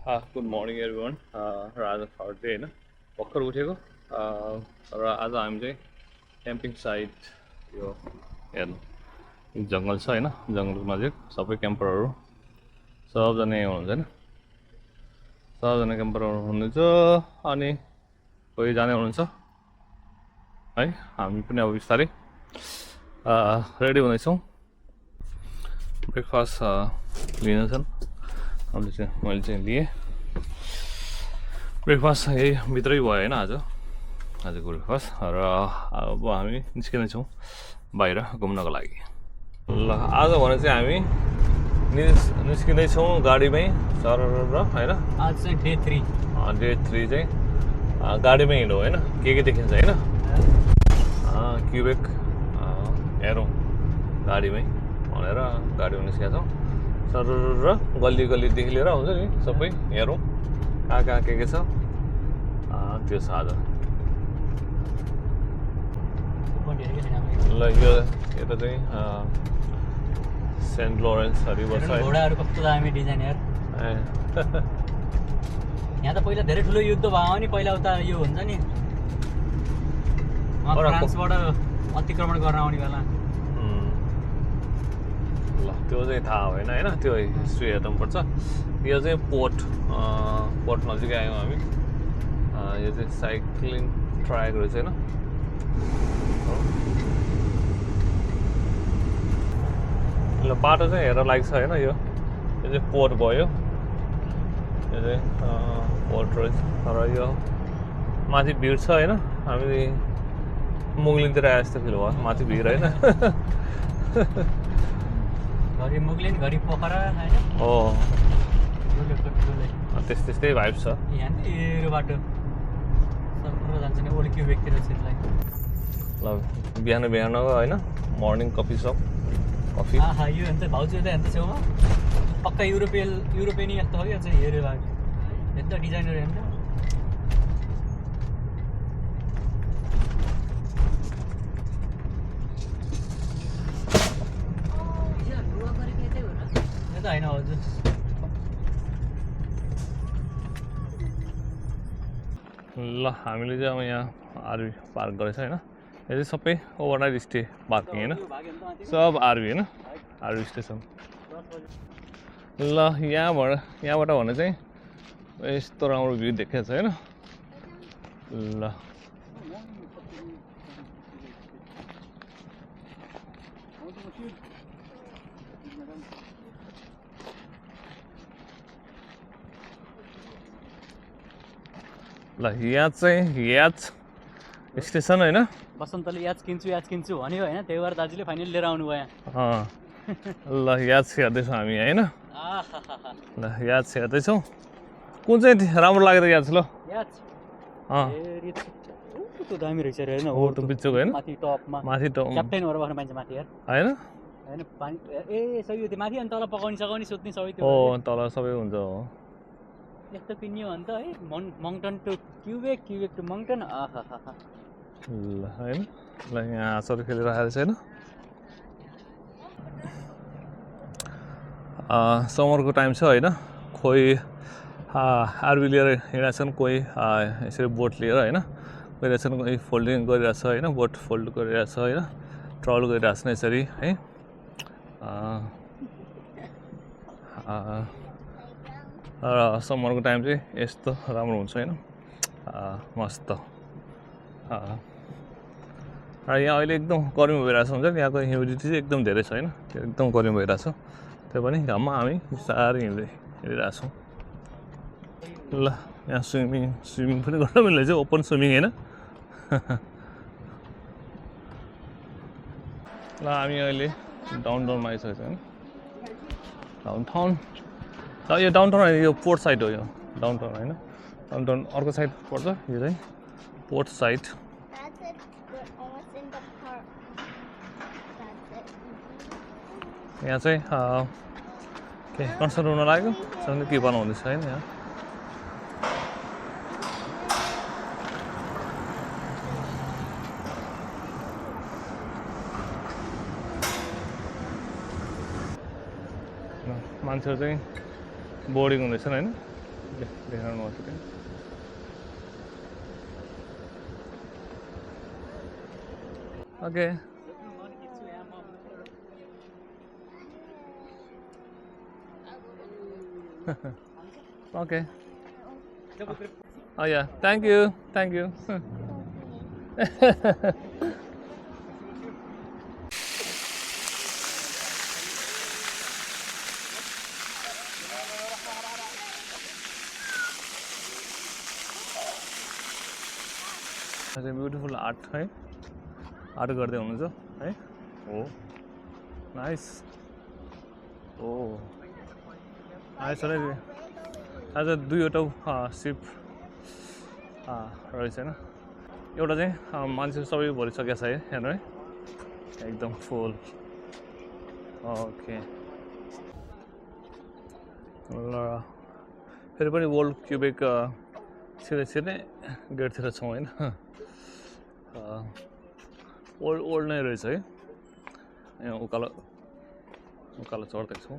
Good morning everyone. र आज Thursday होइन, भर्खर उठेको र आज हामी चाहिँ क्याम्पिङ साइट यो हेर्नु जङ्गल छ होइन, जङ्गलको नजिक सबै क्याम्परहरू सबजना यहाँ हुनुहुन्छ होइन, सबजना क्याम्परहरू हुनुहुन्छ अनि कोही जाने हुनुहुन्छ है। हामी पनि अब बिस्तारै रेडी हुँदैछौँ। ब्रेकफास्ट लिन छन् मैले चाहिँ लिएँ। ब्रेकफास्ट यही भित्रै भयो होइन आजको ब्रेकफास्ट। र अब हामी निस्किँदैछौँ बाहिर घुम्नको लागि। ल आज भने चाहिँ हामी निस्किँदैछौँ गाडीमै सर होइन। आज चाहिँ डे 3 चाहिँ गाडीमै हिँड्नु होइन, के देखिन्छ होइन, क्युबेक हेरौँ गाडीमै भनेर गाडीमा निस्केका छौँ। सर र गल्लीदेखि लिएर हुन्छ नि सबै हेरौँ कहाँ के छ त्यो छ आज। ल यो यता चाहिँ सेन्ट लोरेन्स रिभर छ। घोडाहरू कस्तो दामी डिजाइन यार। यहाँ त पहिला धेरै ठुलो युद्ध भयो नि, पहिला उता यो हुन्छ नि फ्रान्सबाट अतिक्रमण गर्न आउने बेला। ल त्यो चाहिँ थाहा भएन होइन, त्यो हिस्ट्री हेर्नुपर्छ। यो चाहिँ पोर्ट नजिकै आयौँ हामी। यो चाहिँ साइक्लिङ ट्र्याक रहेछ होइन। ल बाटो चाहिँ हेरेर लायक छ होइन। यो चाहिँ पोर्ट भयो, यो चाहिँ पोर्ट रहेछ। र यो माथि भिड छ होइन, हामी मुगलिनतिर आए जस्तो फिल भयो, माथि भिड होइन। घरि मुगलिन घरि पोखरा होइन। हो त्यस्तै भाइब छ। यहाँ बाटो सबै जान्छ नि ओल्ड क्युबेकतिर चाहिँ। ल बिहान होइन मर्निङ कफी सप कफी। यो अन्त भाउजू यता हेर्नु छेउमा पक्का युरोपियन जस्तो हो क्या चाहिँ हेऱ्यो भएको हेर्दा डिजाइनहरू हेर्नु। होइन हजुर ल हामीले चाहिँ अब यहाँ आरभी पार्क गरेछ होइन। यो चाहिँ सबै ओभरनाइट स्टे पार्किङ होइन, सब आरभी होइन, आरभी स्टेसन। ल यहाँबाट भने चाहिँ यस्तो राम्रो भ्यू देखेको छ होइन। ल ल यहाँ चाहिँ याच स्टेसन होइन। बसन्तले याच किन्छु भन्यो होइन, त्यही भएर दाजुले फाइनल लिएर आउनु भयो। ल याच हेर्दैछौँ हामी होइन। ल याच हेर्दैछौँ, कुन चाहिँ राम्रो लाग्यो याच? ल त्यो दामी रहेछ हेर्नु। हो त्यो बिचको होइन, माथि टपमा क्याप्टेन भएर बस्नु पाइन्छ माथि यार होइन। होइन पानी सबै त्यो माथि अनि तल पकाउने सुत्ने सबै त्यो हो तल सबै हुन्छ। हो यस्तो किन्यो भने त है मङ्टन टु क्युबेक टु मङ्टन। ल होइन। ल यहाँ हाँसहरू खेलिरहेको छ होइन। समरको टाइम छ होइन, कोही आरभी लिएर हिँडेका छन्, कोही यसरी बोट लिएर होइन गइरहेको छन्, कोही फोल्डिङ गरिरहेको छ होइन, बोट फोल्ड गरिरहेको छ होइन, ट्रल गरिरहेको छ यसरी है। र समरको टाइम चाहिँ यस्तो राम्रो हुन्छ होइन, मस्त। र यहाँ अहिले एकदम गर्मी भइरहेको छ हुन्छ नि, यहाँको ह्युमिडिटी चाहिँ एकदम धेरै छ होइन, एकदम गर्मी भइरहेको छ। त्यही पनि घाममा हामी बिस्तारै हिँडिरहेको छौँ। ल यहाँ स्विमिङ पनि गर्न मिल्ने चाहिँ ओपन स्विमिङ होइन। ल हामी अहिले डाउनटाउनमा आइसकेको छ होइन। डाउनटाउन यो डाउनटाउन होइन, यो पोर्ट साइड हो। यो डाउनटाउन होइन, डाउनटाउन अर्को साइड पर्छ, यो चाहिँ पोर्ट साइड। यहाँ चाहिँ के कन्सर्ट हुन लाग्यो सँगै के बनाउँदैछ होइन। यहाँ मान्छेहरू चाहिँ बोर्डिङ हुँदैछन् होइन। देखाउनु भएको थियो okay okay oh yeah thank you beautiful art है आर्ट गर्दै हुनुहुन्छ है हो नाइस ओ नाइस है आज दुईवटा सिप रहेछ होइन एउटा चाहिँ मान्छे सबै भरिसकेको छ है हेर्नु है एकदम फुल ओके ल फेरि पनि वर्ल्ड क्युबेक छिटै गेटतिर छौँ होइन ओल्ड नै रहेछ है यहाँ उकालो चढ्दैछौँ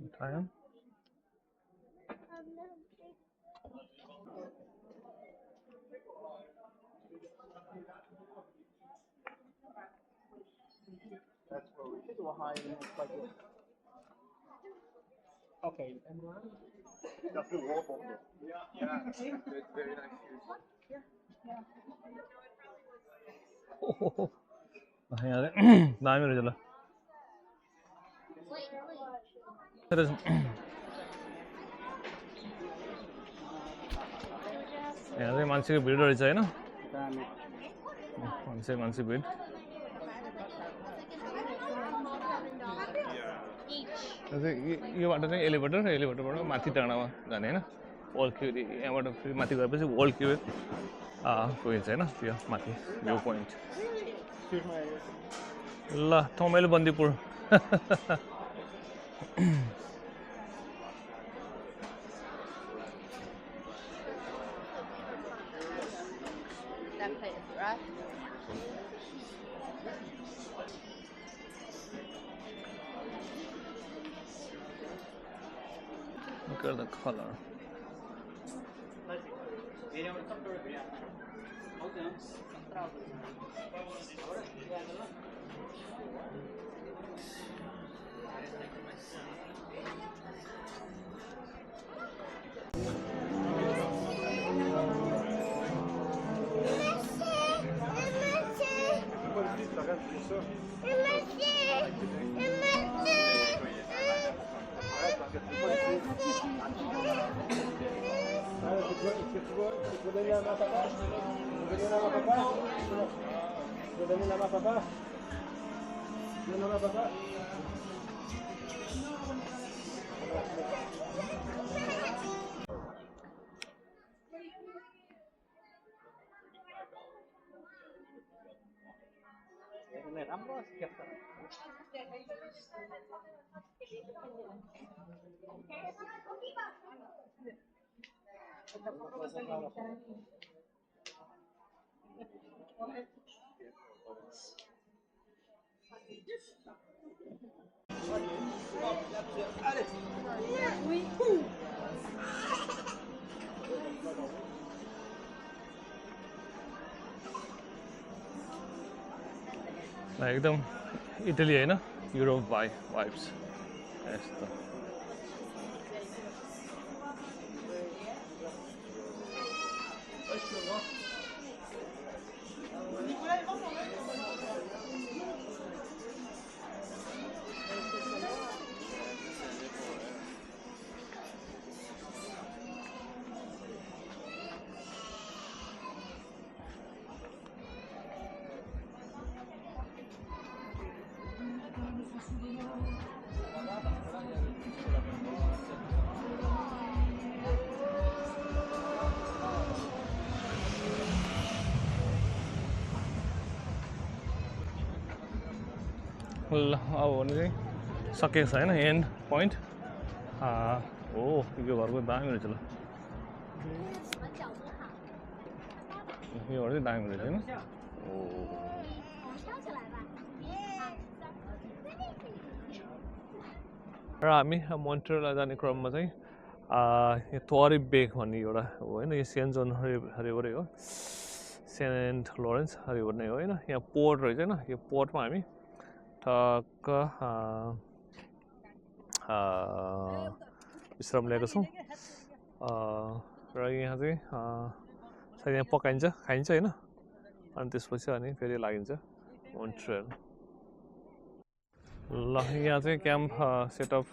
उठायो Okay, and one. That's the wall bottle. Yeah, it's very nice shoes. यहाँ दामी रहेछ ल यहाँ चाहिँ मान्छेको भिड रहेछ होइन मान्छे भिड यो बाटो चाहिँ एलिभेटरबाट माथि डाँडामा जाने होइन वर्ल्ड क्युब यहाँबाट फेरि माथि गएपछि वर्ल्ड क्युब गइन्छ होइन त्यो माथि भ्यू पोइन्ट ल थमेलो Bandipur That place, right? Look at the color. एकदम इटली होइन युरोप वाइब्स यस्तो ल अब भने चाहिँ सकेको छ होइन एन्ड पोइन्ट यो घरको दामी रहेछ ल यो घर चाहिँ दामी रहेछ होइन र हामी मोन्ट्रियललाई जाने क्रममा चाहिँ यो टोरी बेक भन्ने एउटा हो होइन यो सेन्ट जोन हरिबरै हो सेन्ट लोरेन्स हरिबर नै हो होइन यहाँ पोर्ट रहेछ होइन यो पोर्टमा हामी ठक्क विश्राम लिएको छौँ र यहाँ चाहिँ सायद यहाँ पकाइन्छ खाइन्छ होइन अनि त्यसपछि अनि फेरि लागिन्छ मोन्ट्रियल ल यहाँ चाहिँ क्याम्प सेटअप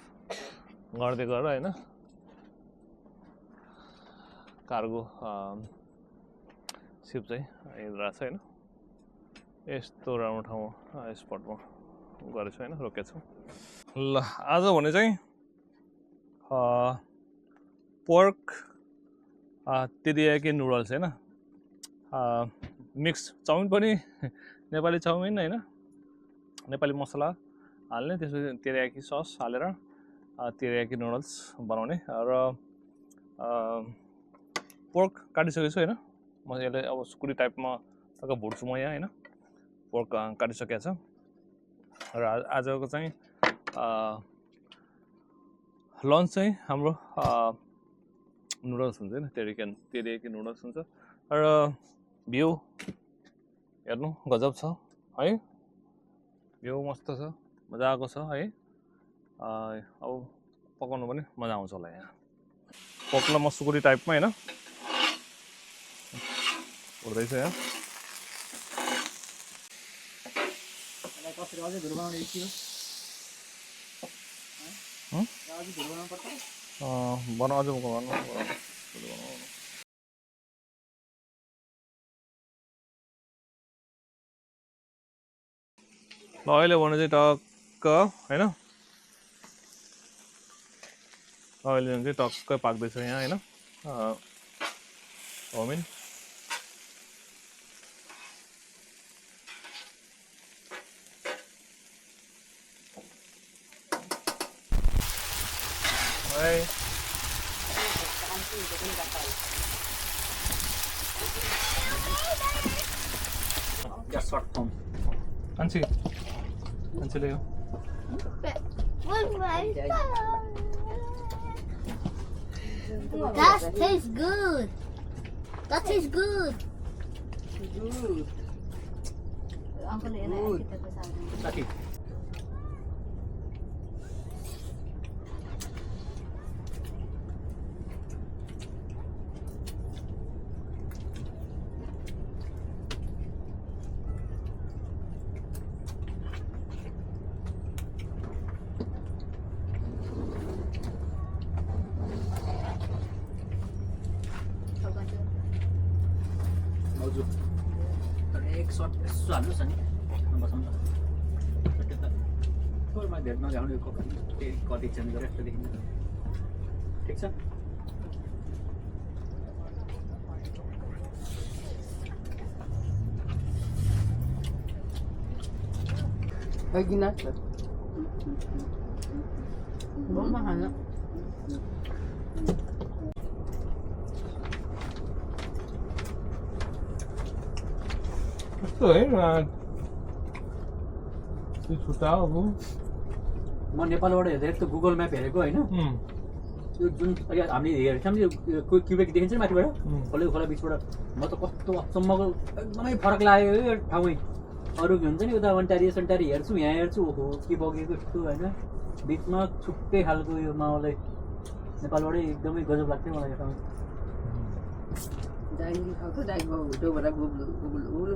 गर्दै गर होइन कार्गो सिप चाहिँ हिँडिरहेको छ होइन यस्तो राम्रो ठाउँमा स्पटमा गरेको छु होइन रोकेको छु ल आज भने चाहिँ पोर्क तेरियाकी नुडल्स होइन मिक्स चाउमिन पनि नेपाली चाउमिन होइन नेपाली मसला हाल्ने त्यसपछि तेरियाकी सस हालेर तेरियाकी नुडल्स बनाउने र पोर्क काटिसकेको छु होइन म यसलाई अब सुकुटी टाइपमा टक्क भुट्छु म यहाँ होइन पोर्क काटिसकेको छ र आजको चाहिँ लन्च चाहिँ हाम्रो नुडल्स हुन्छ होइन तेरियाकी नुडल्स हुन्छ र भ्यू हेर्नु गजब छ है भ्यू मस्त छ मजाको छ है अब पकाउनु पनि मजा आउँछ होला यहाँ पोर्कलाई म सुकुटी टाइपमा होइन उड्दैछ यहाँ बनाउ अझ गर्नु ल अहिले भने चाहिँ टक्क होइन अहिले चाहिँ टक्कै पाक्दैछ यहाँ होइन chowmein Just short form. Ansi ले That tastes good. That tastes good. Good. Uncle, Good. Saki. एक शॉट यसो हाल्नुहोस् नि बसाउनु थोरमा धेर नझाउनु यो कति चेन्ज गरेर यस्तो देखिन्छ ठिक छ Lagi na. बहुत महंगा यस्तो है त्यो छुट्टा अब म नेपालबाट हेर्दै त गुगल म्याप हेरेको हैन यो जुन हामीले हेर्छौँ नि क्युबेक देखिन्छ नि माथिबाट खोला खोला बिचबाट म त कस्तो अचम्मको एकदमै फरक लाग्यो यो ठाउँमै अरू हुन्छ नि उता अन्टारियो हेर्छु यहाँ हेर्छु ओहो के बगेको छु हैन बिचमा छुट्टै खालको यो माहौलै नेपालबाटै एकदमै गजब लाग्थ्यो मलाई यो ठाउँ Dahil ako dahil mo ito wala gulo gulo gulo